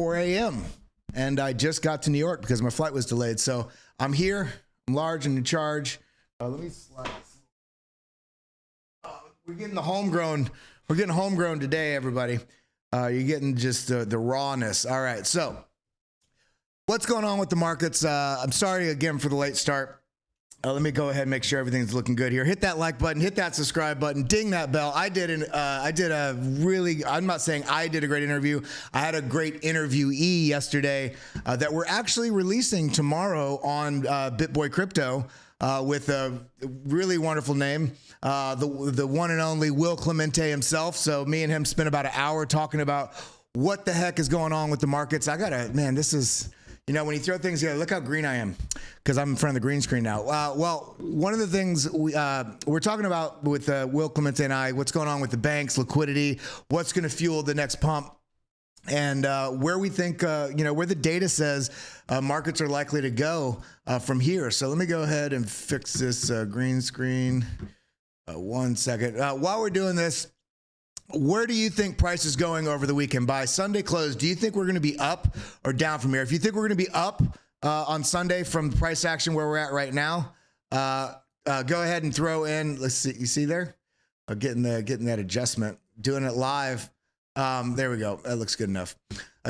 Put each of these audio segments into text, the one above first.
4 a.m. and I just got to New York because my flight was delayed. So I'm here, I'm large and in charge. Let me slide this. We're getting the homegrown. We're getting homegrown today, everybody. You're getting just the rawness. All right, so what's going on with the markets? I'm sorry again for the late start. Let me go ahead and make sure everything's looking good here. Hit that like button, hit that subscribe button, ding that bell. I'm not saying I did a great interview. I had a great interviewee yesterday that we're actually releasing tomorrow on BitBoy Crypto with a really wonderful name. The one and only Will Clemente himself. So me and him spent about an hour talking about what the heck is going on with the markets. This is, you know, when you throw things together, look how green I am because I'm in front of the green screen now. Well, one of the things we're talking about with Will Clemente and I, what's going on with the banks, liquidity, what's going to fuel the next pump, and where we think, where the data says markets are likely to go from here. So let me go ahead and fix this green screen. 1 second. While we're doing this, where do you think price is going over the weekend? By Sunday close, do you think we're going to be up or down from here? If you think we're going to be up on Sunday from price action where we're at right now, go ahead and throw in. Let's see. You see there? Getting that adjustment. Doing it live. There we go. That looks good enough.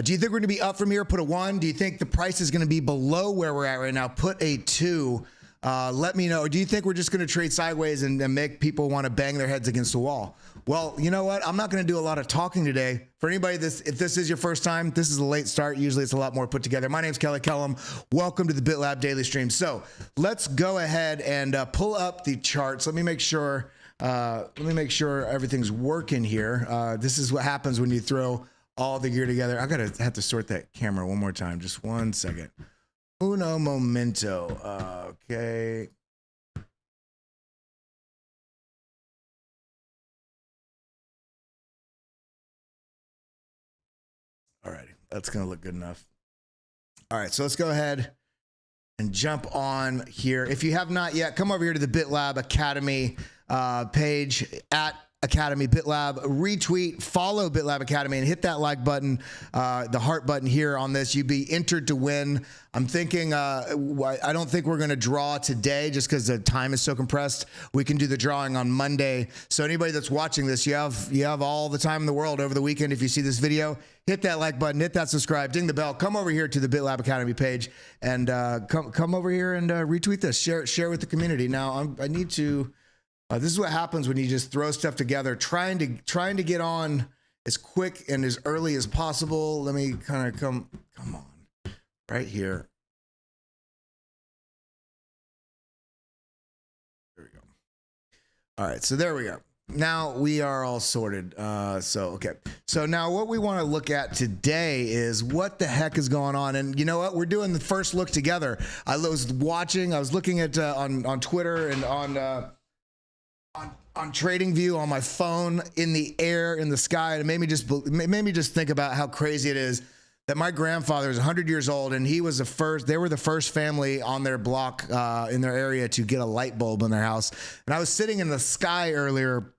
Do you think we're going to be up from here? Put a 1. Do you think the price is going to be below where we're at right now? Put a 2. Let me know. Or do you think we're just going to trade sideways and make people want to bang their heads against the wall? Well, you know what? I'm not going to do a lot of talking today. For anybody, if this is your first time, this is a late start. Usually it's a lot more put together. My name's Kellam. Welcome to the BitLab Daily Stream. So let's go ahead and pull up the charts. Let me make sure everything's working here. This is what happens when you throw all the gear together. I have to sort that camera one more time. Just 1 second. Uno momento. Okay. All right, that's going to look good enough. All right, so let's go ahead and jump on here. If you have not yet, come over here to the BitLab Academy page at Academy BitLab, retweet, follow BitLab Academy, and hit that like button, the heart button here on this. You'd be entered to win. I'm thinking, I don't think we're going to draw today just because the time is so compressed. We can do the drawing on Monday. So anybody that's watching this, you have all the time in the world over the weekend. If you see this video, hit that like button, hit that subscribe, ding the bell, come over here to the BitLab Academy page, and come over here and retweet this, share with the community. Now I need to. This is what happens when you just throw stuff together, trying to get on as quick and as early as possible. Let me kind of come on right here. There we go. All right, so there we go. Now we are all sorted. Okay. So now what we want to look at today is what the heck is going on. And you know what? We're doing the first look together. I was looking at on Twitter and on TradingView on my phone, in the air, in the sky, and it made me just think about how crazy it is that my grandfather is 100 years old and they were the first family on their block in their area to get a light bulb in their house. And I was sitting in the sky earlier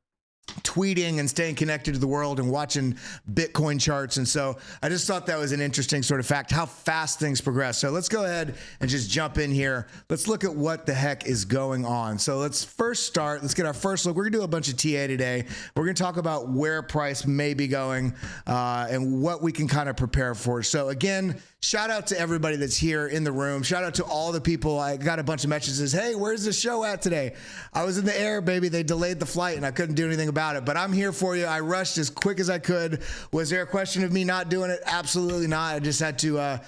tweeting and staying connected to the world and watching Bitcoin charts. And so I just thought that was an interesting sort of fact, how fast things progress. So let's go ahead and just jump in here. Let's look at what the heck is going on. So let's get our first look. We're gonna do a bunch of TA today. We're gonna talk about where price may be going and what we can kind of prepare for. So again, shout out to everybody that's here in the room. Shout out to all the people. I got a bunch of messages. Hey, where's the show at today? I was in the air, baby. They delayed the flight and I couldn't do anything about it, but I'm here for you. I rushed as quick as I could. Was there a question of me not doing it? Absolutely not. I just had to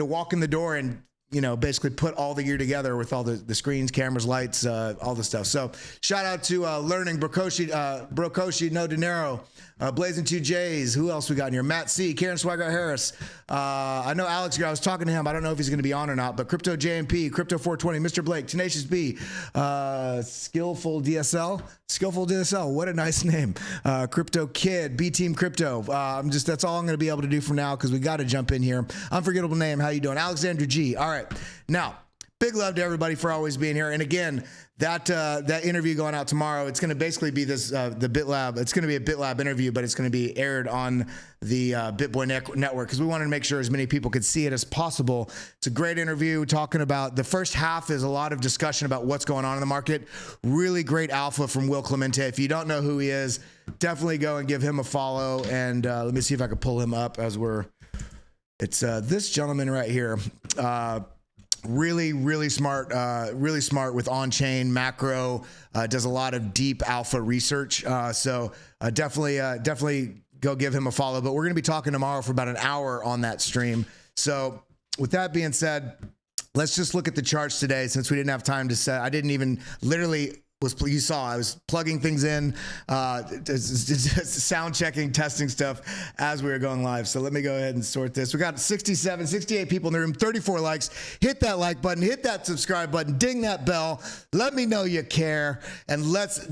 walk in the door and, you know, basically put all the gear together with all the screens, cameras, lights, all the stuff. So shout out to Learning, Brokoshi, No Dinero, Blazing 2Js. Who else we got in here? Matt C, Karen Swagger Harris. I know Alex here. I was talking to him. I don't know if he's going to be on or not, but Crypto JMP, Crypto 420, Mr. Blake, Tenacious B, Skillful DSL. What a nice name. Crypto Kid, B Team Crypto. That's all I'm going to be able to do for now because we got to jump in here. Unforgettable name. How you doing? Alexander G. All right. Now, Big love to everybody for always being here. And again, that interview going out tomorrow, it's going to basically be this the BitLab. It's going to be a BitLab interview, but it's going to be aired on the BitBoy network because we wanted to make sure as many people could see it as possible. It's a great interview talking about the first half is a lot of discussion about what's going on in the market. Really great alpha from Will Clemente. If you don't know who he is, definitely go and give him a follow. And let me see if I can pull him up as we're. It's this gentleman right here. Really smart with on-chain macro, does a lot of deep alpha research. So definitely go give him a follow, but we're going to be talking tomorrow for about an hour on that stream. So with that being said, let's just look at the charts today since we didn't have time to set. I didn't even literally you saw I was plugging things in, sound checking, testing stuff as we were going live. So let me go ahead and sort this. We got 68 people in the room, 34 likes. Hit that like button, hit that subscribe button, ding that bell. Let me know you care, and let's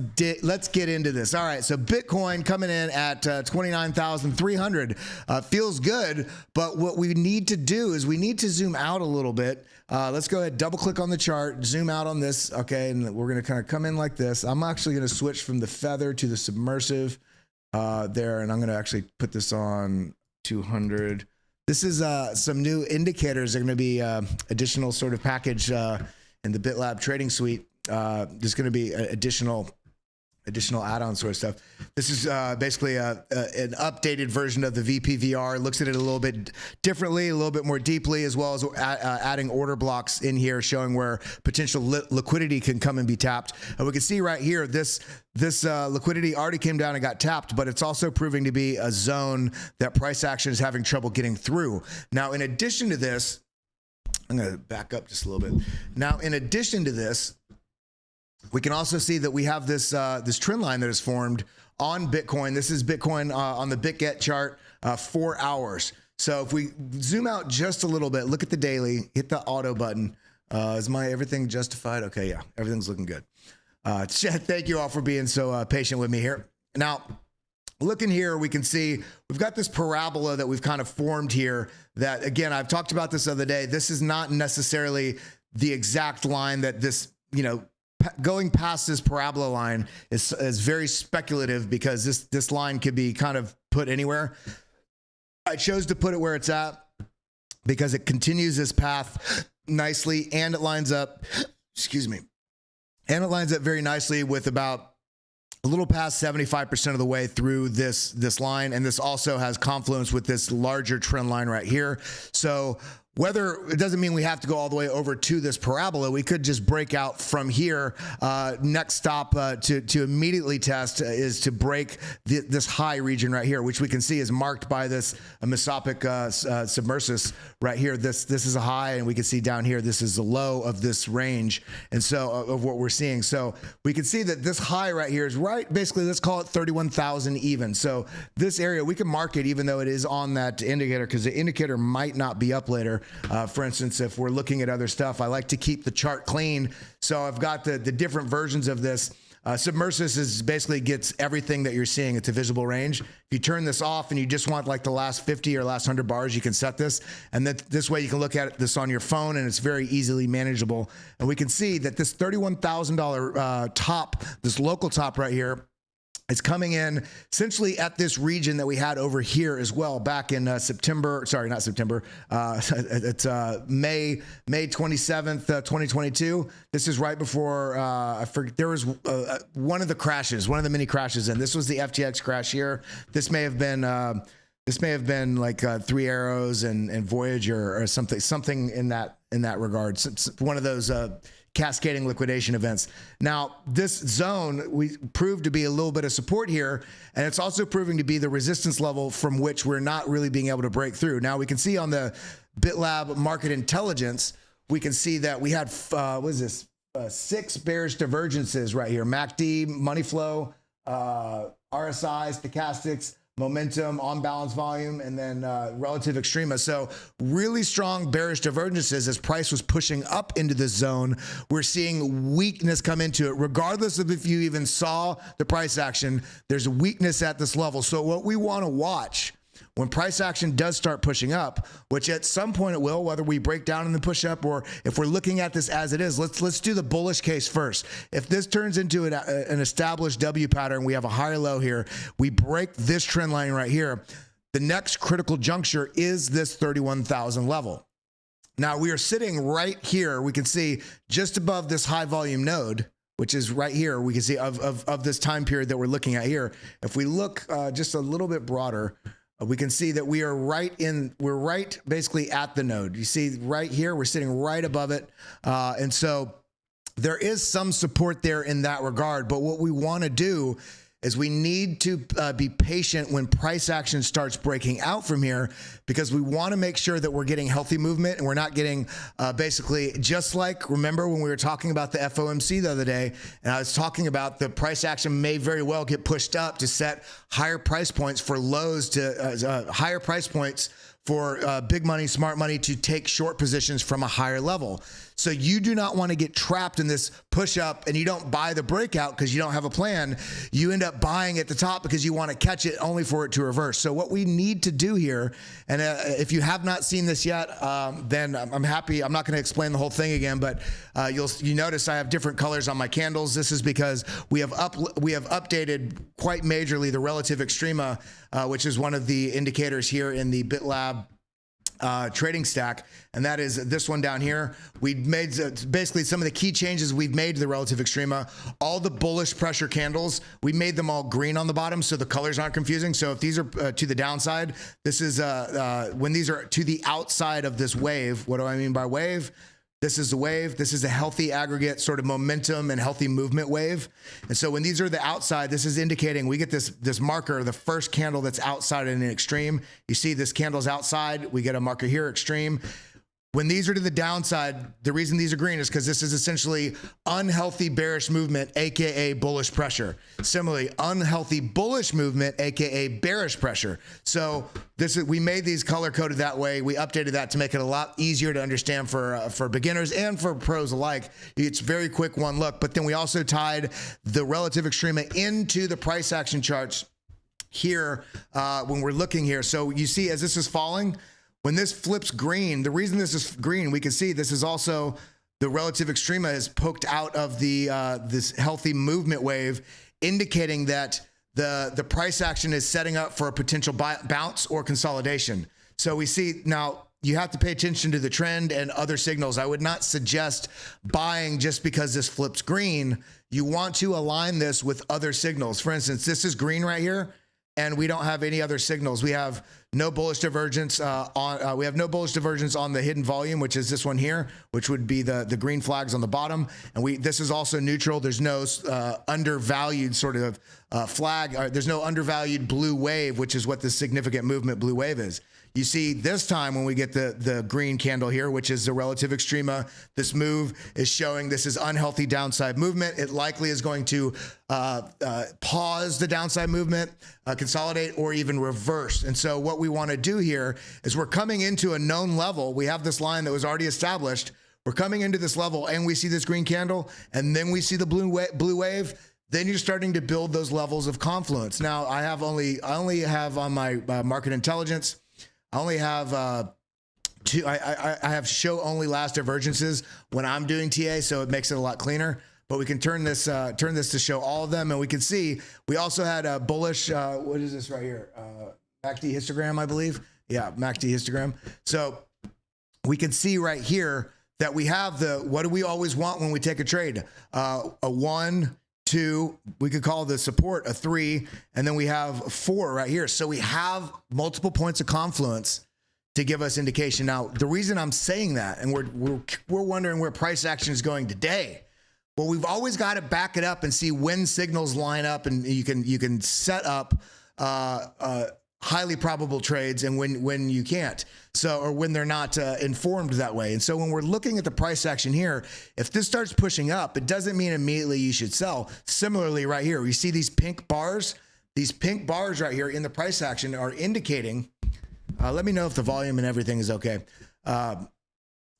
get into this. All right, so Bitcoin coming in at 29,300 feels good, but what we need to do is we need to zoom out a little bit. Let's go ahead, double click on the chart, zoom out on this. Okay, and we're gonna kind of come in like this. I'm actually gonna switch from the feather to the submersive there, and I'm gonna actually put this on 200. This is some new indicators. They're gonna be additional sort of package in the BitLab Trading Suite. There's gonna be additional add-on sort of stuff. This is basically an updated version of the VPVR. Looks at it a little bit differently, a little bit more deeply, as well as adding order blocks in here, showing where potential liquidity can come and be tapped. And we can see right here, this liquidity already came down and got tapped, but it's also proving to be a zone that price action is having trouble getting through. Now, in addition to this, I'm going to back up just a little bit. Now, in addition to this, we can also see that we have this this trend line that is formed on Bitcoin. This is Bitcoin on the BitGet chart, 4 hours. So if we zoom out just a little bit, look at the daily, hit the auto button. Is my everything justified? Okay, yeah, everything's looking good. Thank you all for being so patient with me here. Now, looking here, we can see we've got this parabola that we've kind of formed here that, again, I've talked about this the other day. This is not necessarily the exact line that this, you know, going past this parabola line is very speculative because this line could be kind of put anywhere. I chose to put it where it's at because it continues this path nicely and it lines up, excuse me, and it lines up very nicely with about a little past 75% of the way through this line. And this also has confluence with this larger trend line right here. So whether it doesn't mean we have to go all the way over to this parabola, we could just break out from here. Next stop to immediately test is to break this high region right here, which we can see is marked by this mesopic submersus right here. This is a high, and we can see down here this is the low of this range, and so of what we're seeing. So we can see that this high right here is right, basically, let's call it 31,000 even. So this area we can mark it even though it is on that indicator, because the indicator might not be up later. For instance, if we're looking at other stuff, I like to keep the chart clean. So I've got the different versions of this. Submersus is basically gets everything that you're seeing. It's a visible range. If you turn this off and you just want like the last 50 or last 100 bars, you can set this. And this way you can look at this on your phone and it's very easily manageable. And we can see that this $31,000 top, this local top right here, it's coming in essentially at this region that we had over here as well back in September. Sorry, not September. It's May 27th, 2022. This is right before I forget, there was one of the crashes, one of the mini crashes, and this was the FTX crash here. This may have been like Three Arrows and Voyager or something in that regard. One of those cascading liquidation events. Now, this zone, we proved to be a little bit of support here, and it's also proving to be the resistance level from which we're not really being able to break through. Now, we can see on the BitLab Market Intelligence, we can see that we had, what is this, 6 bearish divergences right here. MACD, money flow, RSI, stochastics, momentum, on balance volume, and then relative extrema. So really strong bearish divergences as price was pushing up into this zone. We're seeing weakness come into it. Regardless of if you even saw the price action, there's weakness at this level. So what we want to watch When price action does start pushing up, which at some point it will, whether we break down in the push up or if we're looking at this as it is, let's do the bullish case first. If this turns into an established W pattern, we have a higher low here, we break this trend line right here, the next critical juncture is this 31,000 level. Now we are sitting right here. We can see just above this high volume node, which is right here. We can see of this time period that we're looking at here. If we look just a little bit broader, we can see that we're right basically at the node. You see right here, we're sitting right above it. And so there is some support there in that regard. But what we want to do is we need to be patient when price action starts breaking out from here, because we want to make sure that we're getting healthy movement and we're not getting basically just like, remember when we were talking about the FOMC the other day, and I was talking about the price action may very well get pushed up to set higher price points for lows to higher price points for big money, smart money to take short positions from a higher level. So you do not want to get trapped in this push up and you don't buy the breakout because you don't have a plan. You end up buying at the top because you want to catch it only for it to reverse. So what we need to do here, and if you have not seen this yet, then I'm happy. I'm not going to explain the whole thing again, but you notice I have different colors on my candles. This is because we have updated quite majorly the relative extrema, which is one of the indicators here in the BitLab trading stack, and that is this one down here. We made basically some of the key changes we've made to the relative extrema. All the bullish pressure candles, we made them all green on the bottom so the colors aren't confusing. So if these are to the downside, this is when these are to the outside of this wave. What do I mean by wave? This is a wave. This is a healthy aggregate sort of momentum and healthy movement wave. And so when these are the outside, this is indicating we get this marker, the first candle that's outside in an extreme. You see this candle's outside. We get a marker here, extreme. When these are to the downside, the reason these are green is because this is essentially unhealthy bearish movement, AKA bullish pressure. Similarly, unhealthy bullish movement, AKA bearish pressure. So we made these color coded that way. We updated that to make it a lot easier to understand for beginners and for pros alike. It's very quick one look, but then we also tied the relative extrema into the price action charts here when we're looking here. So you see as this is falling, when this flips green, the reason this is green, we can see this is also the relative extrema is poked out of the this healthy movement wave, indicating that the price action is setting up for a potential bounce or consolidation. So we see now you have to pay attention to the trend and other signals. I would not suggest buying just because this flips green. You want to align this with other signals. For instance, this is green right here, and we don't have any other signals. We have no bullish divergence on the hidden volume, which is this one here, which would be the green flags on the bottom. And this is also neutral. There's no undervalued sort of flag. There's no undervalued blue wave, which is what the significant movement blue wave is. You see this time when we get the green candle here, which is the relative extrema, this move is showing this is unhealthy downside movement. It likely is going to pause the downside movement, consolidate, or even reverse. And so what we want to do here is we're coming into a known level. We have this line that was already established. We're coming into this level and we see this green candle and then we see the blue wave. Then you're starting to build those levels of confluence. Now I only have on my market intelligence, I only have I have show only last divergences when I'm doing TA, so it makes it a lot cleaner. But we can turn this to show all of them, and we can see we also had a bullish. What is this right here? MACD histogram, I believe. Yeah, MACD histogram. So we can see right here that we have what do we always want when we take a trade? A 1, 2, we could call the support a 3, and then we have 4 right here. So we have multiple points of confluence to give us indication. Now, the reason I'm saying that, and we're wondering where price action is going today. Well, we've always got to back it up and see when signals line up, and you can set up highly probable trades and when you can't. So, or when they're not informed that way. And so when we're looking at the price action here, if this starts pushing up, it doesn't mean immediately you should sell. Similarly, right here, we see these pink bars. These pink bars right here in the price action are indicating, let me know if the volume and everything is okay.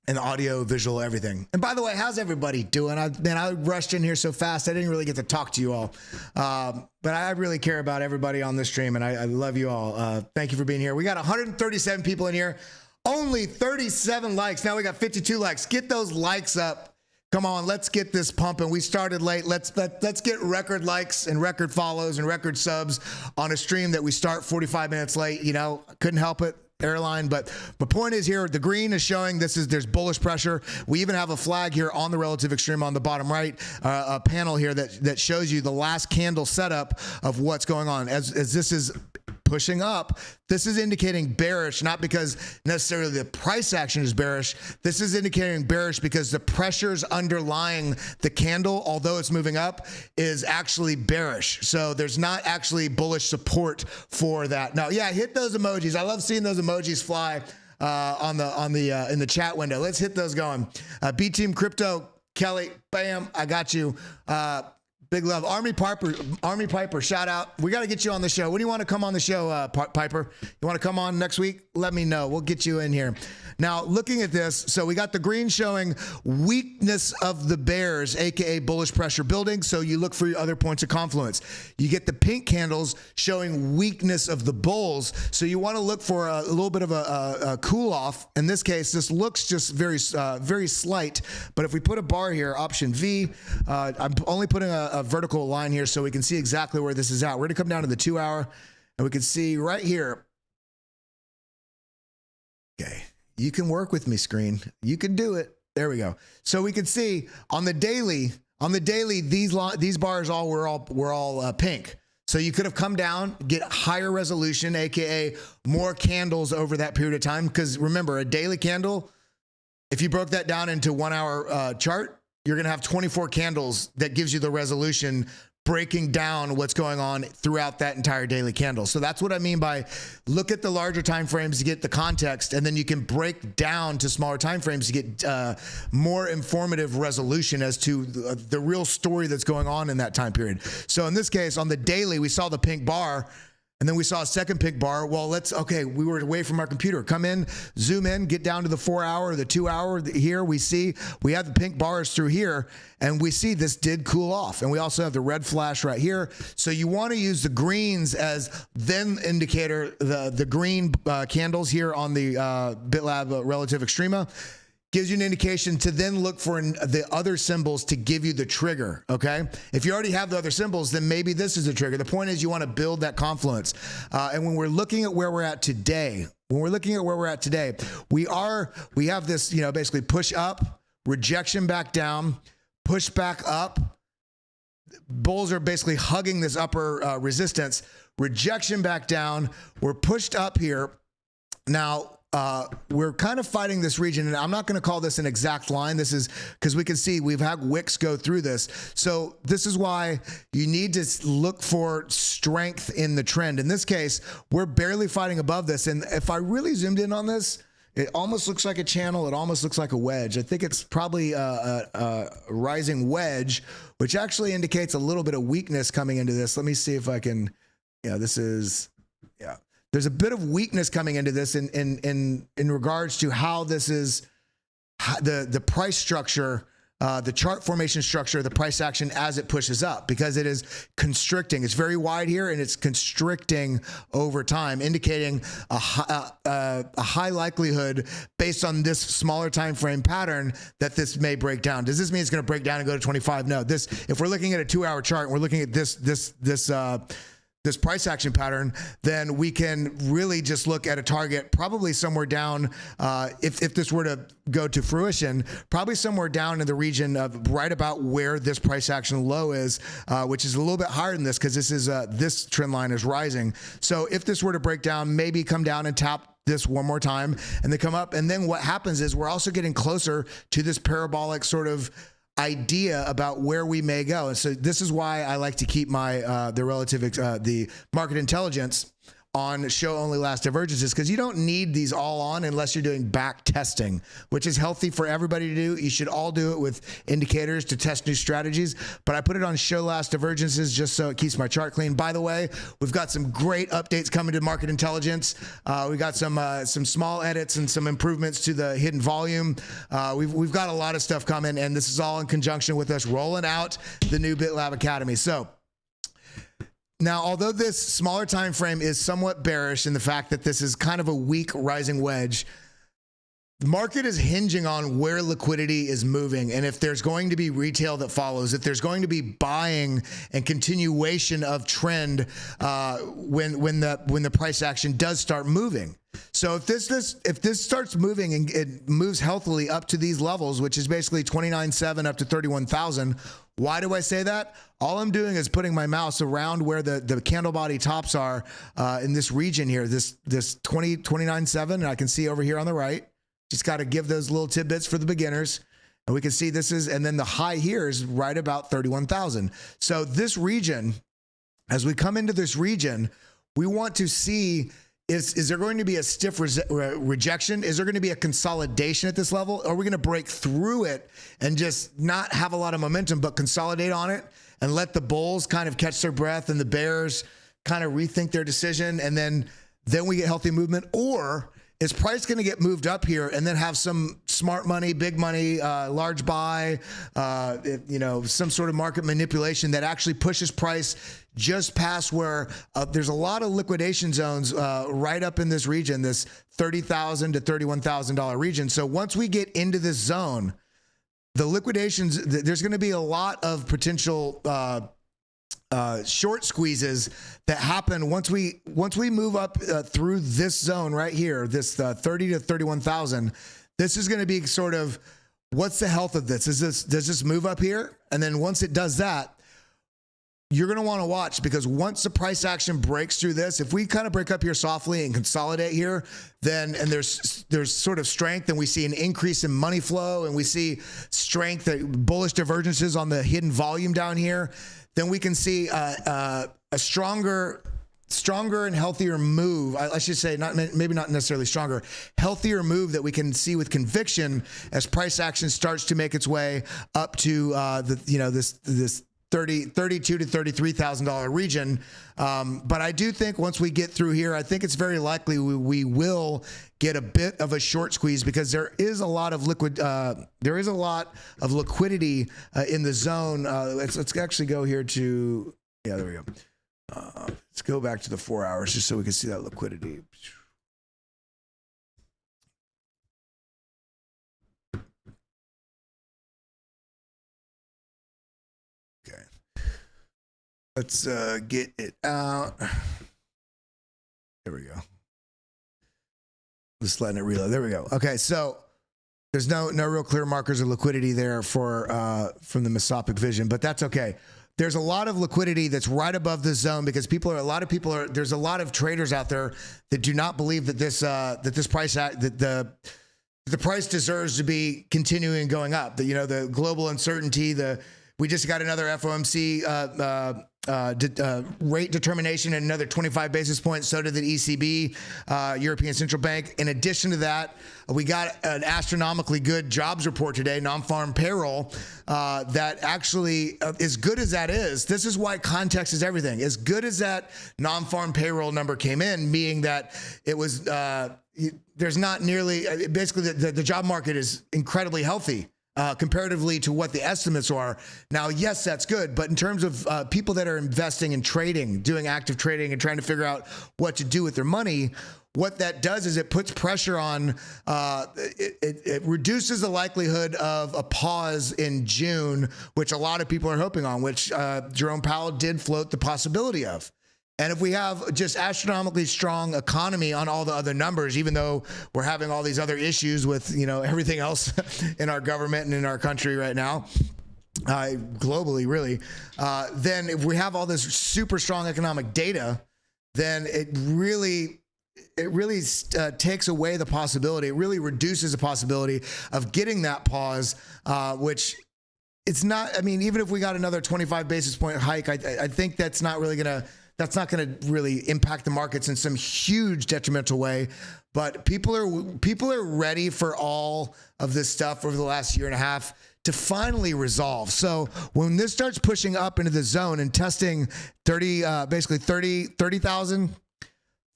and audio, visual, everything. And by the way, how's everybody doing? I rushed in here so fast, I didn't really get to talk to you all. But I really care about everybody on this stream, and I love you all. Thank you for being here. We got 137 people in here, only 37 likes. Now we got 52 likes. Get those likes up. Come on, let's get this pumping. We started late. Let's get record likes and record follows and record subs on a stream that we start 45 minutes late. You know, couldn't help it. Airline, but my point is here, the green is showing there's bullish pressure. We even have a flag here on the relative extreme on the bottom right, a panel here that shows you the last candle setup of what's going on. As this is pushing up, this is indicating bearish, not because necessarily the price action is bearish. This is indicating bearish because the pressures underlying the candle, although it's moving up, is actually bearish. So there's not actually bullish support for that. Now, yeah, hit those emojis. I love seeing those emojis fly in the chat window. Let's hit those going. B Team Crypto, Kelly, bam, I got you. Big love. Army Piper, shout out. We got to get you on the show. When do you want to come on the show, Piper? You want to come on next week? Let me know. We'll get you in here. Now, looking at this, so we got the green showing weakness of the bears, aka bullish pressure building. So you look for your other points of confluence. You get the pink candles showing weakness of the bulls. So you want to look for a little bit of a cool off. In this case, this looks just very slight. But if we put a bar here, option V, I'm only putting a vertical line here so we can see exactly where this is at. We're going to come down to the 2 hour and we can see right here. Okay. You can work with me, screen. You can do it. There we go. So we can see on the daily, these bars were all pink. So you could have come down, get higher resolution, aka more candles over that period of time. Because remember, a daily candle, if you broke that down into 1 hour chart, you're going to have 24 candles that gives you the resolution, breaking down what's going on throughout that entire daily candle. So that's what I mean by look at the larger time frames to get the context, and then you can break down to smaller time frames to get more informative resolution as to the real story that's going on in that time period. So in this case, on the daily, we saw the pink bar, and then we saw a second pink bar. Well, we were away from our computer. Come in, zoom in, get down to the 4 hour, the 2 hour. Here we see we have the pink bars through here, and we see this did cool off. And we also have the red flash right here. So you want to use the greens as then indicator, the green candles here on the BitLab Relative Extrema. Gives you an indication to then look for the other symbols to give you the trigger, okay? If you already have the other symbols, then maybe this is a trigger. The point is you want to build that confluence. And when we're looking at where we're at today, we have this, basically push up, rejection back down, push back up. Bulls are basically hugging this upper resistance, rejection back down. We're pushed up here. Now, we're kind of fighting this region, and I'm not going to call this an exact line. This is because we can see we've had wicks go through this. So this is why you need to look for strength in the trend. In this case, we're barely fighting above this. And if I really zoomed in on this, it almost looks like a channel. It almost looks like a wedge. I think it's probably a rising wedge, which actually indicates a little bit of weakness coming into this. Let me see if I can, there's a bit of weakness coming into this in regards to how this is the price structure, the chart formation structure, the price action as it pushes up, because it is constricting. It's very wide here and it's constricting over time, indicating a high likelihood based on this smaller time frame pattern that this may break down. Does this mean it's going to break down and go to 25? No. If we're looking at a 2 hour chart and we're looking at this price action pattern, then we can really just look at a target probably somewhere down, if this were to go to fruition, probably somewhere down in the region of right about where this price action low is, which is a little bit higher than this because this trend line is rising. So if this were to break down, maybe come down and tap this one more time and then come up. And then what happens is we're also getting closer to this parabolic sort of idea about where we may go. And so this is why I like to keep my the market intelligence on show only last divergences, because you don't need these all on unless you're doing back testing, which is healthy for everybody to do. You should all do it with indicators to test new strategies, but I put it on show last divergences just so it keeps my chart clean. By the way, we've got some great updates coming to market intelligence. We got some small edits and some improvements to the hidden volume. We've got a lot of stuff coming, and this is all in conjunction with us rolling out the new BitLab Academy. So now, although this smaller time frame is somewhat bearish in the fact that this is kind of a weak rising wedge, the market is hinging on where liquidity is moving, and if there's going to be retail that follows, if there's going to be buying and continuation of trend when the price action does start moving. So if this starts moving and it moves healthily up to these levels, which is basically 29.7 up to 31,000, why do I say that? All I'm doing is putting my mouse around where the candle body tops are in this region here, this 29.7, and I can see over here on the right. Just got to give those little tidbits for the beginners. And we can see this is, and then the high here is right about 31,000. So this region, as we come into this region, we want to see, is there going to be a stiff rejection? Is there going to be a consolidation at this level? Are we going to break through it and just not have a lot of momentum, but consolidate on it and let the bulls kind of catch their breath and the bears kind of rethink their decision, and then we get healthy movement? Or is price going to get moved up here and then have some smart money, big money, large buy, some sort of market manipulation that actually pushes price just past where there's a lot of liquidation zones right up in this region, this $30,000 to $31,000 region. So once we get into this zone, the liquidations, there's going to be a lot of potential short squeezes that happen once we move up through this zone right here, this 30 to 31,000. This is going to be sort of, what's the health of this? Does this move up here? And then once it does that, you're going to want to watch, because once the price action breaks through this, if we kind of break up here softly and consolidate here, then, and there's sort of strength, and we see an increase in money flow, and we see strength, bullish divergences on the hidden volume down here, then we can see a stronger and healthier move. I should say, maybe not necessarily stronger, healthier move that we can see with conviction as price action starts to make its way up to this $32,000 to $33,000 region. But I do think once we get through here, I think it's very likely we will get a bit of a short squeeze, because there is a lot of liquidity in the zone. Let's actually go here to, yeah, there we go. Let's go back to the 4 hours just so we can see that liquidity. Okay. Let's get it out. There we go. Just letting it reload. There we go. Okay, so there's no real clear markers of liquidity there for from the mesopic vision, but that's okay. There's a lot of liquidity that's right above the zone, because there's a lot of traders out there that do not believe that the price deserves to be continuing going up. The global uncertainty, we just got another FOMC rate determination and another 25 basis points. So did the ECB, European Central Bank. In addition to that, we got an astronomically good jobs report today, non-farm payroll, that actually, as good as that is, this is why context is everything. As good as that non-farm payroll number came in, meaning that it was, there's not nearly, basically the job market is incredibly healthy. Comparatively to what the estimates are. Now, yes, that's good, but in terms of people that are investing in trading, doing active trading and trying to figure out what to do with their money, what that does is it puts pressure on, it reduces the likelihood of a pause in June, which a lot of people are hoping on, which Jerome Powell did float the possibility of. And if we have just astronomically strong economy on all the other numbers, even though we're having all these other issues with, everything else in our government and in our country right now, globally, really, then if we have all this super strong economic data, then it really takes away the possibility. It really reduces the possibility of getting that pause, which it's not. I mean, even if we got another 25 basis point hike, I think that's not really gonna that's not going to really impact the markets in some huge detrimental way. But people are ready for all of this stuff over the last year and a half to finally resolve. So when this starts pushing up into the zone and testing 30,000,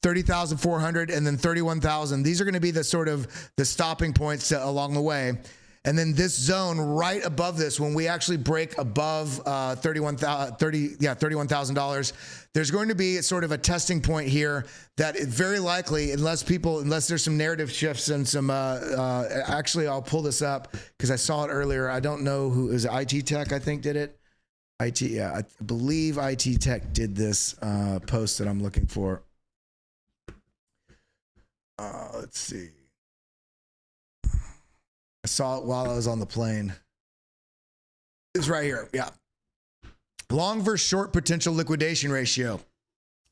30,400, and then 31,000, these are going to be the sort of the stopping points along the way. And then this zone right above this, when we actually break above $31,000, there's going to be sort of a testing point here that is very likely, unless there's some narrative shifts and some, actually I'll pull this up because I saw it earlier. I don't know who, is it IT Tech, I think did it? I believe IT Tech did this post that I'm looking for. Let's see. I saw it while I was on the plane. It's right here. Yeah. Long versus short potential liquidation ratio.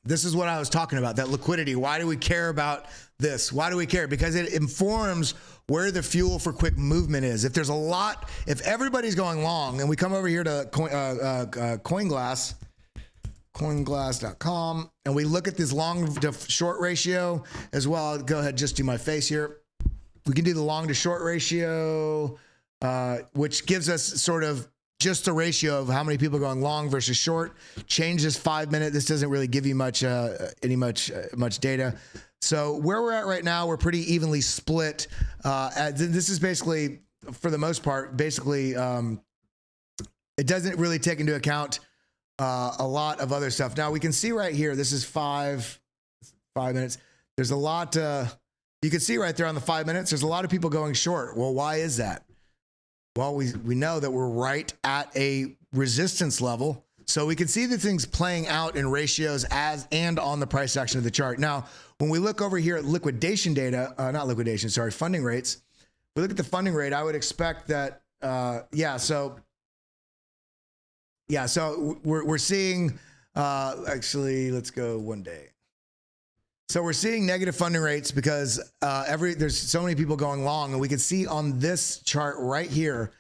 This is what I was talking about, that liquidity. Why do we care about this? Why do we care? Because it informs where the fuel for quick movement is. If there's a lot, if everybody's going long, and we come over here to coinglass.com, and we look at this long to short ratio as well. I'll go ahead, just do my face here. We can do the long to short ratio, which gives us sort of just the ratio of how many people are going long versus short. Change this 5 minute. This doesn't really give you much data. So where we're at right now, we're pretty evenly split. This is basically, for the most part, basically, it doesn't really take into account a lot of other stuff. Now we can see right here, this is five minutes. There's a lot, you can see right there on the 5 minutes, there's a lot of people going short. Well, why is that? Well, we know that we're right at a resistance level. So we can see the things playing out in ratios and on the price action of the chart. Now, when we look over here at liquidation data, funding rates, we look at the funding rate, I would expect that, so we're seeing, actually, let's go one day. So we're seeing negative funding rates because there's so many people going long, and we can see on this chart right here,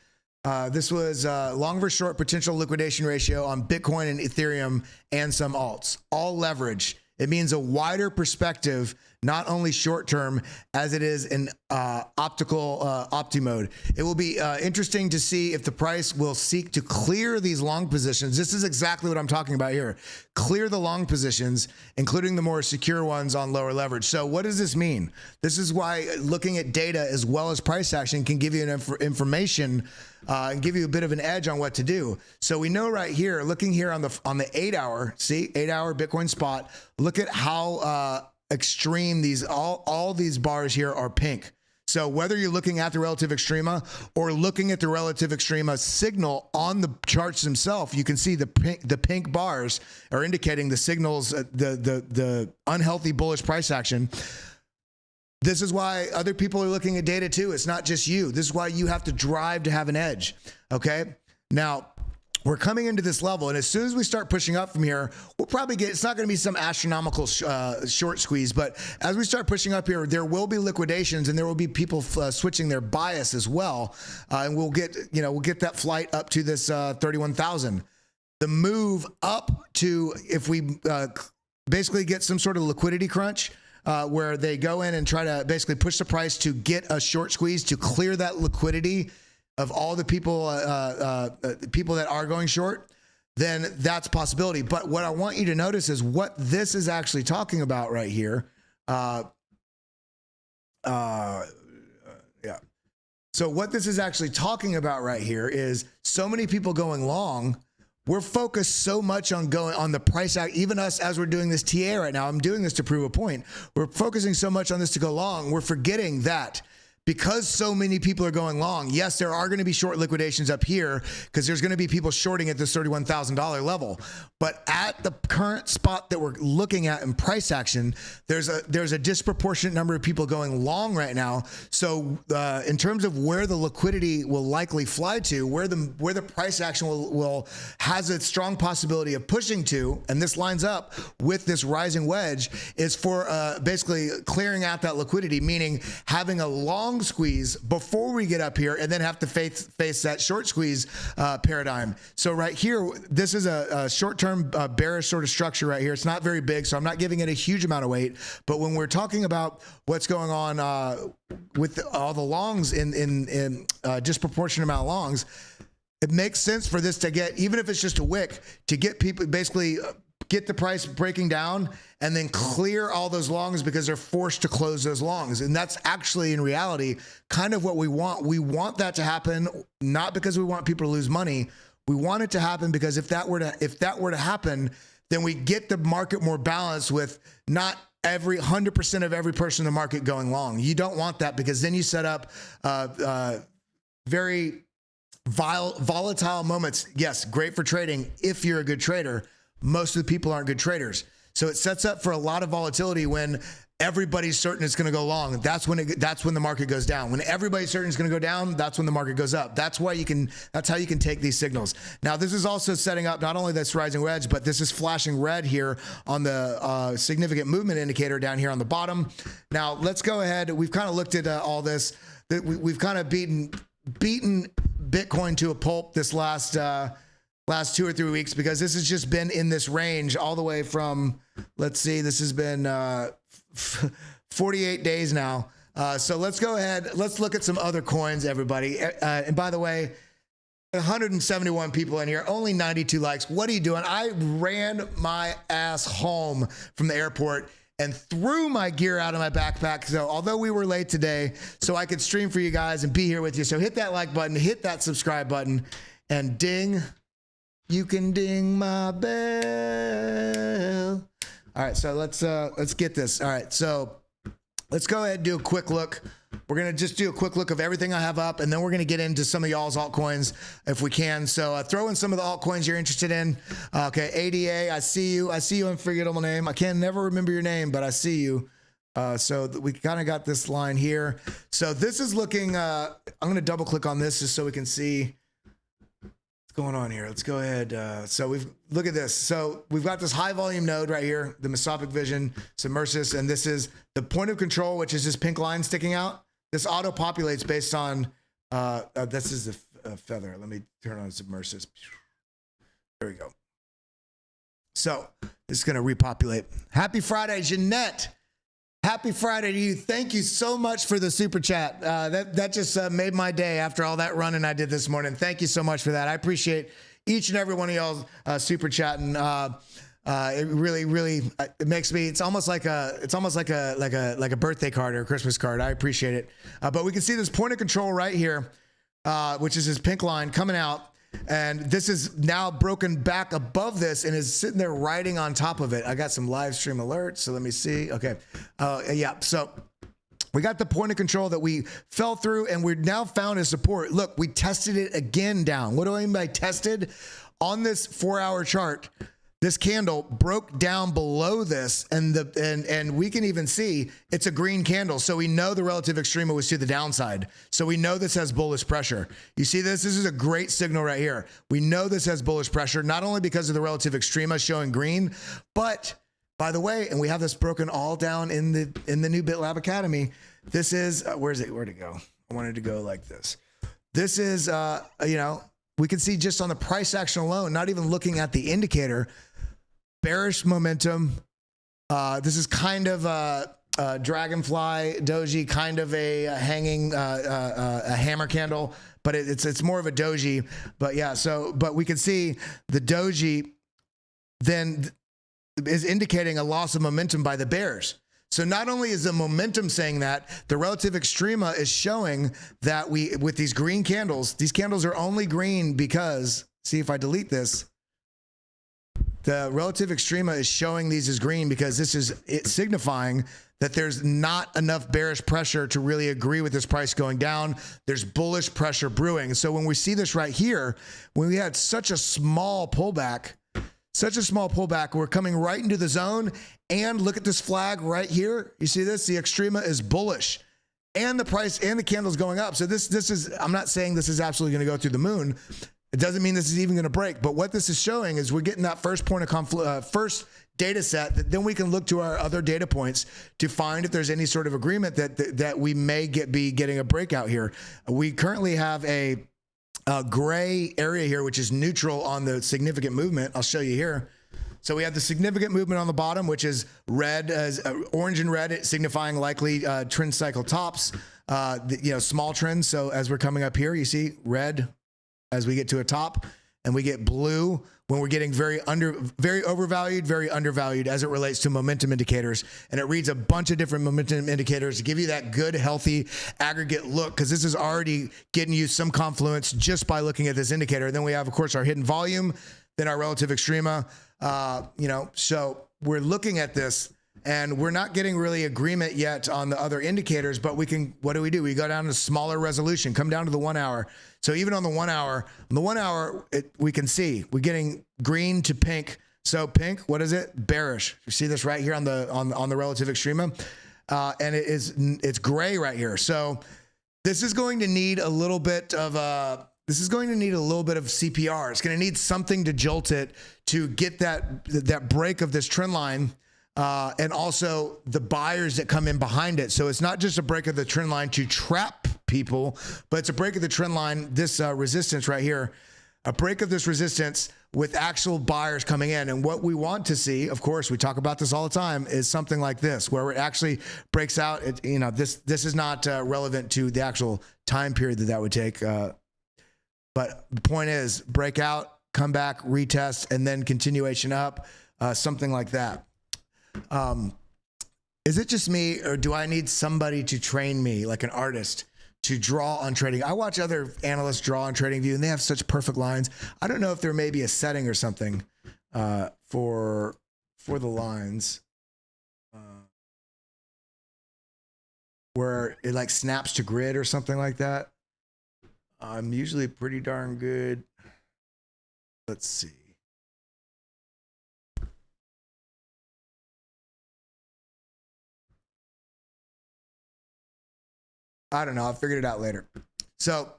this was long versus short potential liquidation ratio on Bitcoin and Ethereum and some alts, all leverage. It means a wider perspective, not only short term, as it is in optical opti mode. It will be interesting to see if the price will seek to clear these long positions. This is exactly what I'm talking about here. Clear the long positions, including the more secure ones on lower leverage. So what does this mean? This is why looking at data as well as price action can give you information and give you a bit of an edge on what to do. So we know right here, looking here on the 8 hour, see 8 hour Bitcoin spot, look at how extreme all these bars here are pink. So whether you're looking at the relative extrema or looking at the relative extrema signal on the charts themselves, you can see the pink bars are indicating the signals, the unhealthy bullish price action. This is why other people are looking at data too. It's not just you. This is why you have to drive to have an edge. Okay. Now, we're coming into this level, and as soon as we start pushing up from here, we'll probably it's not going to be some astronomical short squeeze, but as we start pushing up here, there will be liquidations, and there will be people switching their bias as well, and we'll get that flight up to this 31,000. The move up to, if we basically get some sort of liquidity crunch, where they go in and try to basically push the price to get a short squeeze to clear that liquidity of all the people that are going short, then that's a possibility. But what I want you to notice is what this is actually talking about right here. So what this is actually talking about right here is so many people going long. We're focused so much on going on the price act, even us as we're doing this TA right now. I'm doing this to prove a point. We're focusing so much on this to go long. We're forgetting that because so many people are going long, yes, there are going to be short liquidations up here because there's going to be people shorting at this $31,000 level. But at the current spot that we're looking at in price action, there's a disproportionate number of people going long right now. So in terms of where the liquidity will likely fly to, where the price action has a strong possibility of pushing to, and this lines up with this rising wedge, is for basically clearing out that liquidity, meaning having a long long squeeze before we get up here and then have to face that short squeeze paradigm. So right here, this is a short-term bearish sort of structure right here. It's not very big, so I'm not giving it a huge amount of weight. But when we're talking about what's going on with all the longs in disproportionate amount of longs, it makes sense for this to get, even if it's just a wick, to get people basically get the price breaking down and then clear all those longs because they're forced to close those longs. And that's actually in reality kind of what we want. We want that to happen, not because we want people to lose money. We want it to happen because if that were to happen, then we get the market more balanced with not every 100% of every person in the market going long. You don't want that because then you set up very volatile moments. Yes, great for trading if you're a good trader. Most of the people aren't good traders. So it sets up for a lot of volatility when everybody's certain it's going to go long. That's when the market goes down. When everybody's certain it's going to go down, that's when the market goes up. That's how you can take these signals. Now, this is also setting up not only this rising wedge, but this is flashing red here on the significant movement indicator down here on the bottom. Now, let's go ahead. We've kind of looked at all this. We've kind of beaten Bitcoin to a pulp this last 2 or 3 weeks because this has just been in this range all the way from, let's see, this has been 48 days now. So let's go ahead. Let's look at some other coins, everybody. And by the way, 171 people in here, only 92 likes. What are you doing? I ran my ass home from the airport and threw my gear out of my backpack. So although we were late today, so I could stream for you guys and be here with you. So hit that like button, hit that subscribe button, and ding. You can ding my bell. All right, so let's get this. All right, so let's go ahead and do a quick look. We're gonna just do a quick look of everything I have up, and then we're gonna get into some of y'all's altcoins if we can. So throw in some of the altcoins you're interested in. Okay, ADA, I see you. I see you, unforgettable name. I can never remember your name, but I see you. So we kind of got this line here. So this is looking. I'm gonna double click on this just so we can see going on here. Let's go ahead. So look at this. So we've got this high volume node right here, the Mesopic Vision, Submersis, and this is the point of control, which is this pink line sticking out. This auto populates based on, this is a feather. Let me turn on Submersis. There we go. So this is going to repopulate. Happy Friday, Jeanette. Happy Friday to you. Thank you so much for the super chat. That just made my day after all that running I did this morning. Thank you so much for that. I appreciate each and every one of y'all super chatting. It really it makes me. It's almost like a birthday card or a Christmas card. I appreciate it. But we can see this point of control right here, which is this pink line coming out. And this is now broken back above this and is sitting there riding on top of it. I got some live stream alerts, so let me see. Okay, yeah, so we got the point of control that we fell through and we're now found as support. Look, we tested it again down. What do I mean by tested? On this 4-hour chart, this candle broke down below this, and we can even see it's a green candle. So we know the relative extrema was to the downside. So we know this has bullish pressure. You see this? This is a great signal right here. We know this has bullish pressure, not only because of the relative extrema showing green, but by the way, and we have this broken all down in the new BitLab Academy. This is, where'd it go? I wanted to go like this. This is, we can see just on the price action alone, not even looking at the indicator, bearish momentum. This is kind of a dragonfly doji, kind of a hanging a hammer candle, but it's more of a doji. But yeah, but we can see the doji then is indicating a loss of momentum by the bears. So not only is the momentum saying that, the relative extrema is showing that with these green candles, these candles are only green because, see if I delete this, the relative extrema is showing these as green because this is signifying that there's not enough bearish pressure to really agree with this price going down. There's bullish pressure brewing. So when we see this right here, when we had such a small pullback, we're coming right into the zone. And look at this flag right here. You see this? The extrema is bullish. And the price and the candle's going up. So this is, I'm not saying this is absolutely going to go through the moon. It doesn't mean this is even going to break. But what this is showing is we're getting that first point of first data set that then we can look to our other data points to find if there's any sort of agreement that we may be getting a breakout here. We currently have a gray area here, which is neutral on the significant movement. I'll show you here. So we have the significant movement on the bottom, which is red, as orange and red, signifying likely trend cycle tops, small trends. So as we're coming up here, you see red as we get to a top, and we get blue when we're getting very overvalued, very undervalued as it relates to momentum indicators. And it reads a bunch of different momentum indicators to give you that good, healthy aggregate look, because this is already getting you some confluence just by looking at this indicator. And then we have, of course, our hidden volume, then our relative extrema. So we're looking at this and we're not getting really agreement yet on the other indicators, but we can, what do? We go down to smaller resolution, come down to the 1 hour. So even on the 1 hour, we can see we're getting green to pink. So pink, what is it? Bearish. You see this right here on the relative extrema, and it's gray right here. So this is going to need a little bit of CPR. It's going to need something to jolt it to get that break of this trend line, and also the buyers that come in behind it. So it's not just a break of the trend line to trap people, but it's a break of the trend line, this resistance right here, a break of this resistance with actual buyers coming in. And what we want to see, of course, we talk about this all the time, is something like this, where it actually breaks out. This is not relevant to the actual time period that would take. But the point is, break out, come back, retest, and then continuation up, something like that. Is it just me, or do I need somebody to train me, like an artist, to draw on trading? I watch other analysts draw on TradingView, and they have such perfect lines. I don't know if there may be a setting or something for the lines where it like snaps to grid or something like that. I'm usually pretty darn good. Let's see. I don't know. I'll figure it out later. So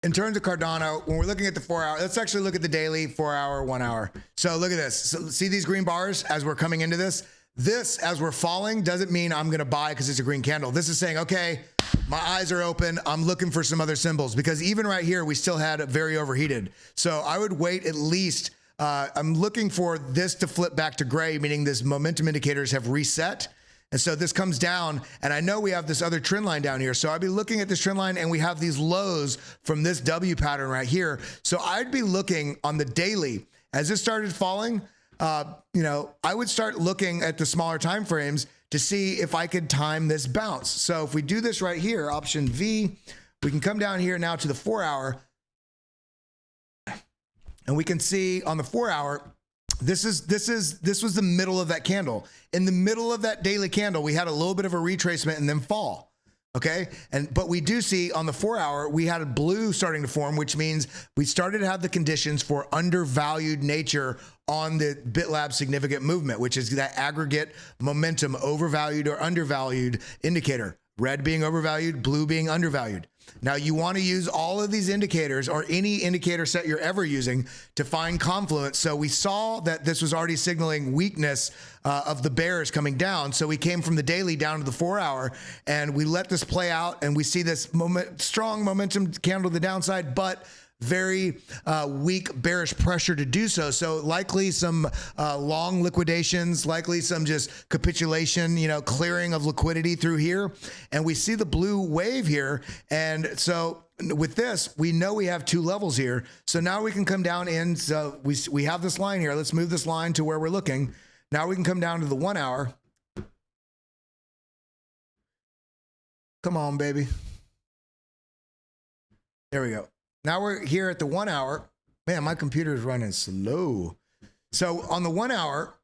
in terms of Cardano, when we're looking at the 4 hour, let's actually look at the daily, 4 hour, 1 hour. So look at this. So see these green bars as we're coming into this? This, as we're falling, doesn't mean I'm going to buy because it's a green candle. This is saying, okay, my eyes are open. I'm looking for some other symbols, because even right here, we still had a very overheated. So I would wait at least. I'm looking for this to flip back to gray, meaning this momentum indicators have reset. And so this comes down, and I know we have this other trend line down here. So I'd be looking at this trend line, and we have these lows from this W pattern right here. So I'd be looking on the daily as this started falling. I would start looking at the smaller time frames to see if I could time this bounce. So if we do this right here, option V, we can come down here now to the 4 hour, and we can see on the 4 hour, this was the middle of that candle. In the middle of that daily candle, we had a little bit of a retracement and then fall. Okay. But we do see on the 4 hour, we had a blue starting to form, which means we started to have the conditions for undervalued nature on the BitLab significant movement, which is that aggregate momentum, overvalued or undervalued indicator. Red being overvalued, blue being undervalued. Now you want to use all of these indicators, or any indicator set you're ever using, to find confluence. So we saw that this was already signaling weakness of the bears coming down. So we came from the daily down to the 4 hour, and we let this play out, and we see this strong momentum candle to the downside, but very weak bearish pressure to do so. So likely some long liquidations, likely some just capitulation, clearing of liquidity through here. And we see the blue wave here. And so with this, we know we have two levels here. So now we can come down in, so we have this line here. Let's move this line to where we're looking. Now we can come down to the 1 hour. Come on, baby. There we go. Now we're here at the 1 hour. Man, my computer is running slow. So on the 1 hour,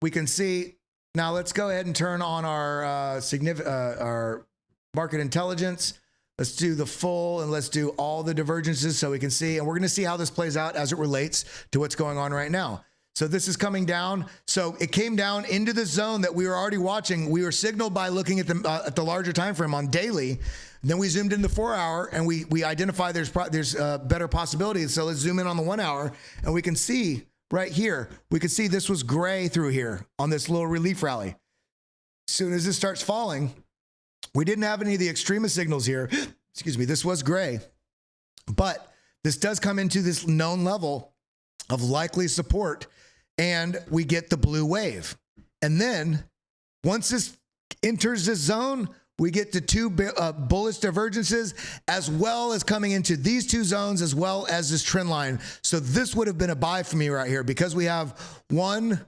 we can see, now let's go ahead and turn on our market intelligence. Let's do the full, and let's do all the divergences so we can see, and we're going to see how this plays out as it relates to what's going on right now. So this is coming down. So it came down into the zone that we were already watching. We were signaled by looking at the larger time frame on daily. Then we zoomed into the 4 hour and we identify there's better possibilities. So let's zoom in on the 1 hour and we can see right here, we can see this was gray through here on this little relief rally. As soon as this starts falling, we didn't have any of the extremist signals here. Excuse me, this was gray. But this does come into this known level of likely support and we get the blue wave. And then once this enters this zone, we get to two bullish divergences, as well as coming into these two zones, as well as this trend line. So this would have been a buy for me right here because we have 1,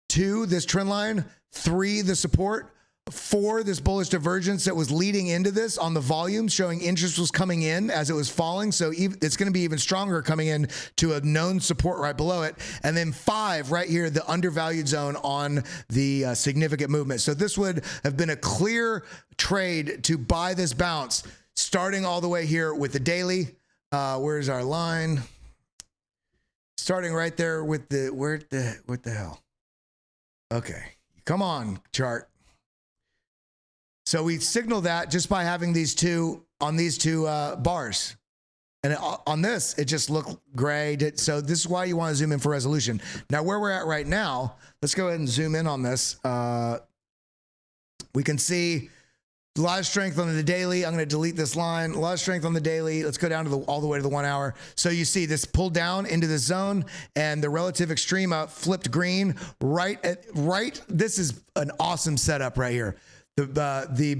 2, this trend line, 3, the support, 4, this bullish divergence that was leading into this on the volume, showing interest was coming in as it was falling. So it's going to be even stronger coming in to a known support right below it. And then 5 right here, the undervalued zone on the significant movement. So this would have been a clear trade to buy this bounce, starting all the way here with the daily. Where's our line? Starting right there with the, what the hell? Okay, come on, chart. So we signal that just by having these two on these two bars. And on this, it just looked gray. So this is why you want to zoom in for resolution. Now, where we're at right now, let's go ahead and zoom in on this. We can see a lot of strength on the daily. I'm going to delete this line. A lot of strength on the daily. Let's go down to all the way to the 1 hour. So you see this pulled down into the zone and the relative extrema flipped green right. This is an awesome setup right here. The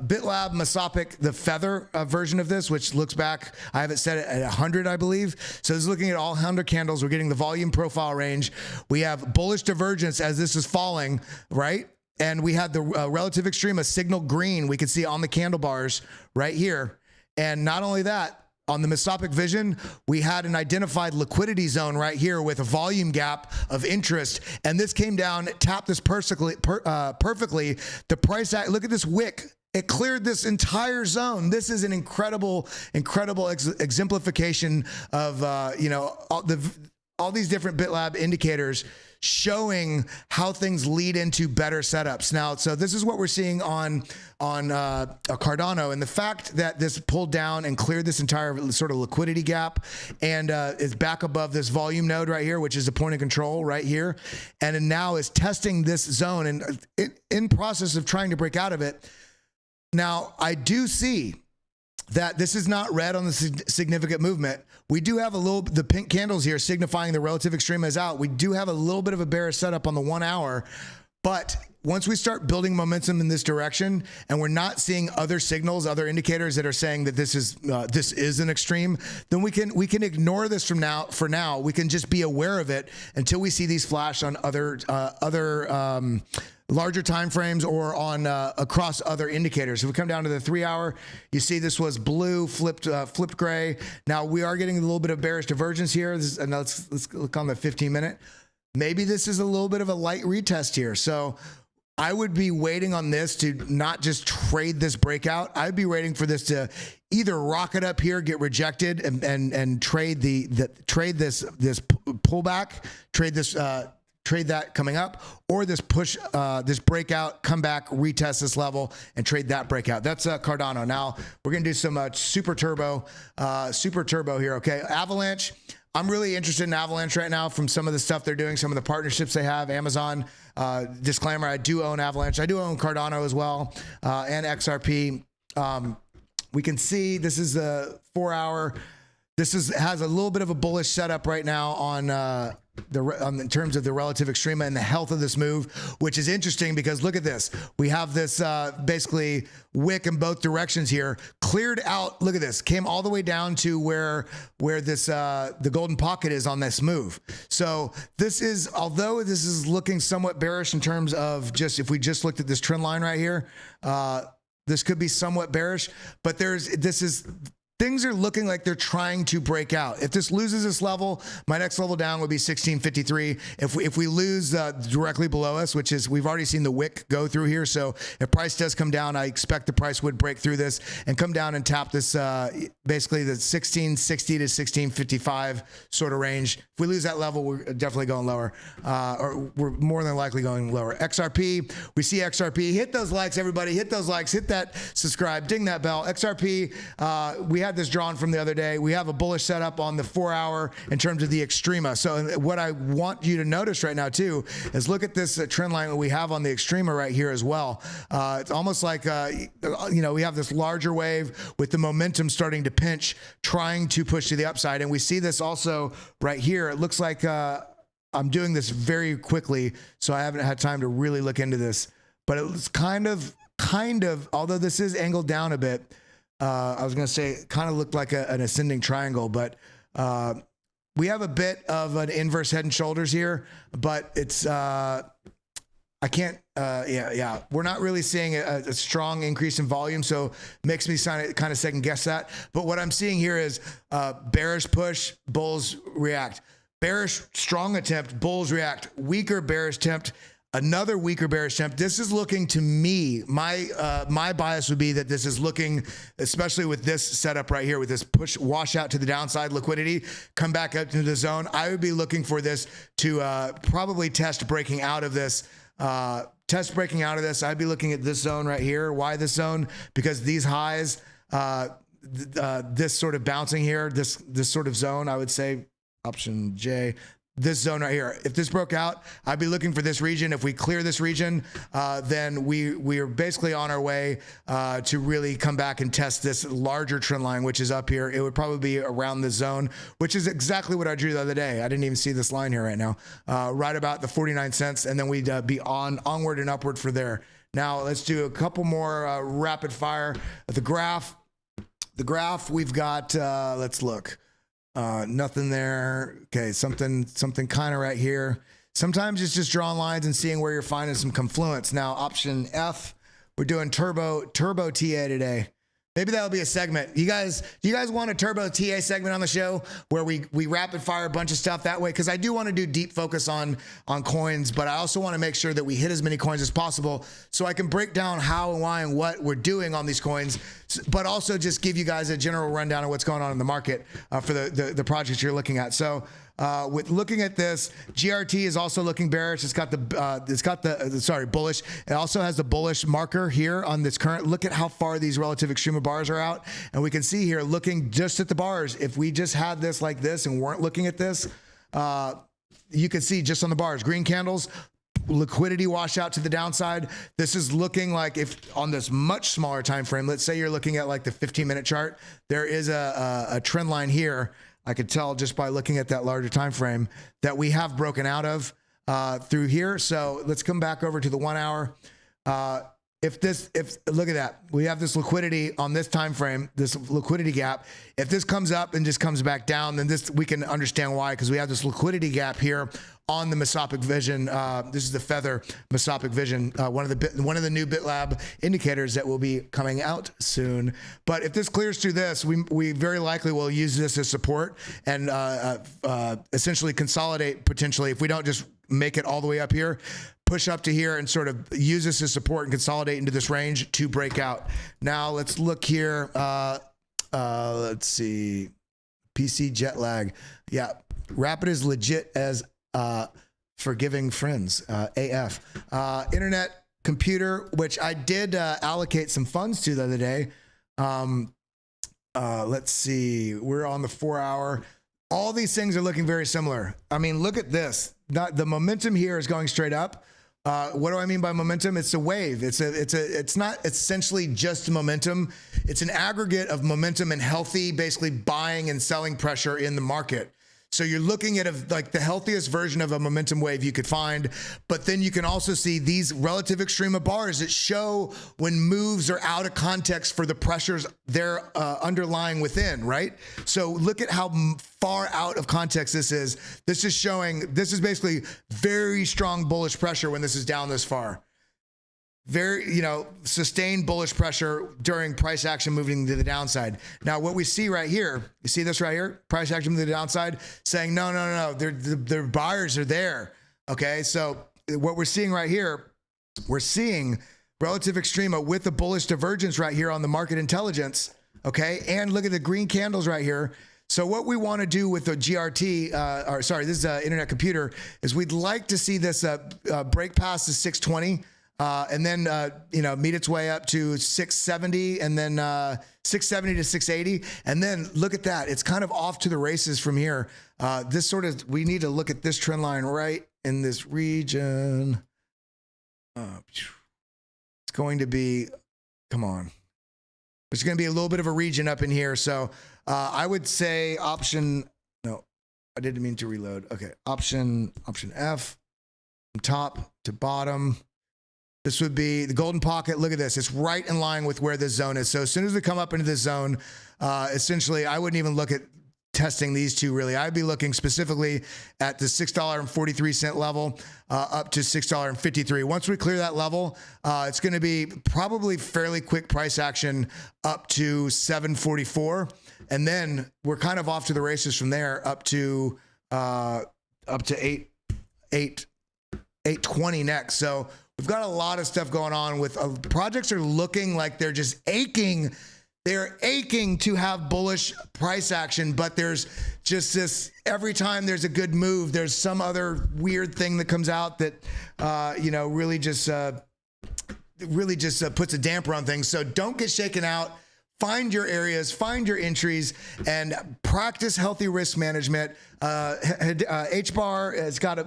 BitLab Mesopic, the feather version of this, which looks back, I have it set at 100, I believe. So this is looking at all 100 candles. We're getting the volume profile range. We have bullish divergence as this is falling, right? And we have the relative extrema signal green. We can see on the candle bars right here. And not only that, on the Mesopic vision, we had an identified liquidity zone right here with a volume gap of interest. And this came down, tapped this perfectly. The price act, look at this wick. It cleared this entire zone. This is an incredible exemplification of, all these different BitLab indicators showing how things lead into better setups. Now, so this is what we're seeing on a Cardano, and the fact that this pulled down and cleared this entire sort of liquidity gap and is back above this volume node right here, which is the point of control right here, and now is testing this zone and in process of trying to break out of it. Now, I do see that this is not red on the significant movement. We do have the pink candles here signifying the relative extrema is out. We do have a little bit of a bearish setup on the 1 hour, but once we start building momentum in this direction and we're not seeing other signals, other indicators that are saying that this is an extreme, then we can ignore this for now. We can just be aware of it until we see these flash on other larger time frames or on across other indicators. If we come down to the 3 hour, you see this was blue flipped gray. Now we are getting a little bit of bearish divergence here. And let's look on the 15-minute. Maybe this is a little bit of a light retest here. So I would be waiting on this to not just trade this breakout. I'd be waiting for this to either rocket up here, get rejected, and trade this pullback, trade that coming up, or this push, this breakout, come back, retest this level, and trade that breakout. That's Cardano. Now we're gonna do some super turbo here. Okay, Avalanche. I'm really interested in Avalanche right now from some of the stuff they're doing, some of the partnerships they have. Amazon, disclaimer, I do own Avalanche. I do own Cardano as well, and XRP. We can see this is the 4 hour. This has a little bit of a bullish setup right now on in terms of the relative extrema and the health of this move, which is interesting because look at this. We have this basically wick in both directions here, cleared out. Look at this, came all the way down to where this the golden pocket is on this move. So this is, although this is looking somewhat bearish in terms of just if we just looked at this trend line right here, this could be somewhat bearish, but this is things are looking like they're trying to break out. If this loses this level, my next level down would be 1653. If we lose directly below us, which is, we've already seen the wick go through here. So if price does come down, I expect the price would break through this and come down and tap this, basically the 1660 to 1655 sort of range. If we lose that level, we're definitely going lower, or we're more than likely going lower. XRP, we see XRP. Hit those likes, everybody. Hit those likes. Hit that subscribe. Ding that bell. XRP, we had this drawn from the other day. We have a bullish setup on the 4 hour in terms of the extrema. So what I want you to notice right now too is look at this trend line that we have on the extrema right here as well. It's almost like, you know, we have this larger wave with the momentum starting to pinch, trying to push to the upside. And we see this also right here. It looks like I'm doing this very quickly, so I haven't had time to really look into this, but it's kind of, although this is angled down a bit, I was going to say it kind of looked like an ascending triangle, but we have a bit of an inverse head and shoulders here, but it's, I can't, yeah, we're not really seeing a strong increase in volume, so makes me kind of second guess that. But what I'm seeing here is bearish push, bulls react. Bearish strong attempt, bulls react. Weaker bearish attempt, another weaker bearish attempt. This is looking to me, my bias would be that this is looking, especially with this setup right here, with this push wash out to the downside liquidity, come back up into the zone. I would be looking for this to probably test breaking out of this. I'd be looking at this zone right here. Why this zone? Because these highs, this sort of bouncing here, this sort of zone, I would say option J, this zone right here. If this broke out, I'd be looking for this region. If we clear this region, then we are basically on our way to really come back and test this larger trend line, which is up here. It would probably be around the zone, which is exactly what I drew the other day. I didn't even see this line here right now, right about the 49 cents. And then we'd be onward and upward for there. Now let's do a couple more rapid fire. The graph we've got, let's look. Nothing there. Okay, something kind of right here. Sometimes it's just drawing lines and seeing where you're finding some confluence. Now, option F, we're doing turbo TA today. Maybe that'll be a segment. Do you guys want a turbo TA segment on the show where we rapid fire a bunch of stuff that way? Because I do want to do deep focus on coins, but I also want to make sure that we hit as many coins as possible so I can break down how and why and what we're doing on these coins, but also just give you guys a general rundown of what's going on in the market for the projects you're looking at. So with looking at this, GRT is also looking bearish. It's got the bullish. It also has the bullish marker here on this current. Look at how far these relative extrema bars are out. And we can see here, looking just at the bars, if we just had this like this and weren't looking at this, you can see just on the bars, green candles, liquidity wash out to the downside. This is looking like, if on this much smaller time frame, let's say you're looking at like the 15-minute chart, there is a trend line here. I could tell just by looking at that larger time frame that we have broken out of through here. So let's come back over to the 1 hour. If look at that, we have this liquidity on this time frame, this liquidity gap. If this comes up and just comes back down, then this, we can understand why, because we have this liquidity gap here on the mesopic vision. This is the feather mesopic vision, one of the new BitLab indicators that will be coming out soon. But if this clears through this, we very likely will use this as support and essentially consolidate potentially, if we don't just make it all the way up here, push up to here and sort of use this as support and consolidate into this range to break out. Now let's look here. Let's see, PC jet lag. Yeah, Rapid is legit as forgiving friends, AF. Internet computer, which I did allocate some funds to the other day. Let's see, we're on the 4 hour. All these things are looking very similar. I mean, look at this. The momentum here is going straight up. What do I mean by momentum? It's a wave. It's not essentially just momentum. It's an aggregate of momentum and healthy, basically buying and selling pressure in the market. So you're looking at like the healthiest version of a momentum wave you could find, but then you can also see these relative extrema bars that show when moves are out of context for the pressures they're underlying within, right? So look at how far out of context this is. This is showing, this is basically very strong bullish pressure when this is down this far. very, sustained bullish pressure during price action moving to the downside. Now, what we see right here, you see this right here, price action moving to the downside, saying, no, their buyers are there. Okay, so what we're seeing right here, we're seeing relative extrema with the bullish divergence right here on the market intelligence. Okay, and look at the green candles right here. So what we want to do with the GRT, this is Internet Computer, is we'd like to see this break past the 620 and then, meet its way up to 670 and then 670 to 680. And then look at that. It's kind of off to the races from here. We need to look at this trend line right in this region. It's going to be, come on. There's going to be a little bit of a region up in here. So I would say option, no, I didn't mean to reload. Okay, option F, from top to bottom. This would be the golden pocket. Look at this. It's right in line with where this zone is. So as soon as we come up into this zone, essentially, I wouldn't even look at testing these two really. I'd be looking specifically at the $6.43 level up to $6.53. Once we clear that level, it's going to be probably fairly quick price action up to $7.44, and then we're kind of off to the races from there up to $8.20 next. So we've got a lot of stuff going on with projects are looking like they're just aching. They're aching to have bullish price action, but there's just this, every time there's a good move, there's some other weird thing that comes out that, really just puts a damper on things. So don't get shaken out. Find your areas, find your entries, and practice healthy risk management. HBAR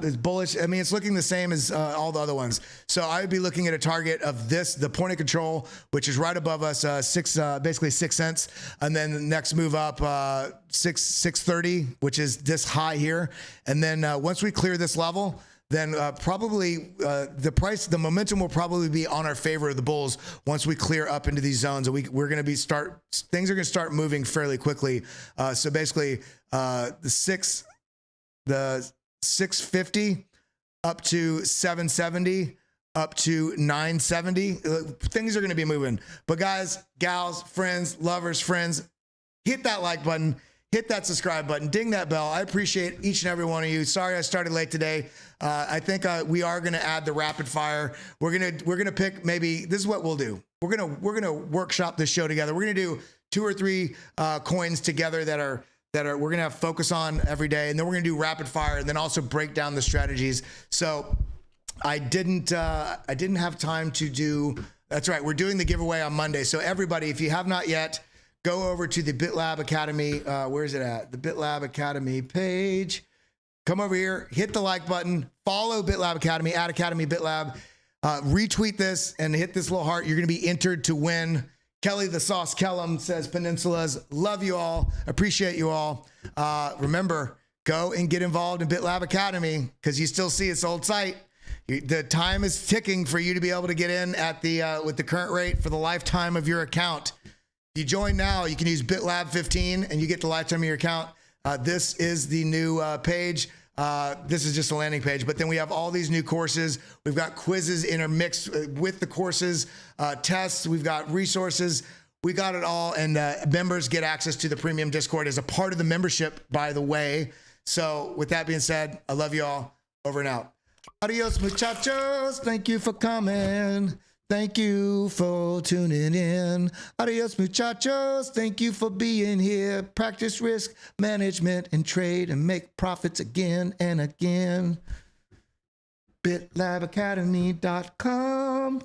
is bullish. I mean, it's looking the same as all the other ones. So I would be looking at a target of this, the point of control, which is right above us, basically 6 cents, and then the next move up 630, which is this high here, and then once we clear this level, then probably the momentum will probably be on our favor of the bulls once we clear up into these zones. Things are going to start moving fairly quickly. So basically, the 650 up to 770 up to 970. Things are going to be moving. But guys, gals, friends, lovers, friends, hit that like button. Hit that subscribe button, ding that bell. I appreciate each and every one of you. Sorry I started late today. I think we are going to add the rapid fire. We're gonna pick, maybe this is what we'll do. We're gonna workshop this show together. We're gonna do 2 or 3 coins together that we're gonna have focus on every day, and then we're gonna do rapid fire, and then also break down the strategies. So I didn't have time to do. That's right. We're doing the giveaway on Monday. So everybody, if you have not yet, go over to the BitLab Academy. Where is it at? The BitLab Academy page. Come over here, hit the like button, follow BitLab Academy, at Academy BitLab, retweet this and hit this little heart. You're going to be entered to win. Kelly the Sauce Kellam says Peninsulas. Love you all. Appreciate you all. Remember, go and get involved in BitLab Academy because you still see its old site. The time is ticking for you to be able to get in at the with the current rate for the lifetime of your account. You join now, you can use BitLab 15 and you get the lifetime of your account. This is the new page. This is just a landing page, but then we have all these new courses. We've got quizzes intermixed with the courses, tests. We've got resources. We got it all. And members get access to the premium Discord as a part of the membership, by the way. So with that being said, I love you all. Over and out. Adios, muchachos. Thank you for coming. Thank you for tuning in. Adios, muchachos. Thank you for being here. Practice risk management and trade and make profits again and again. BitLabAcademy.com.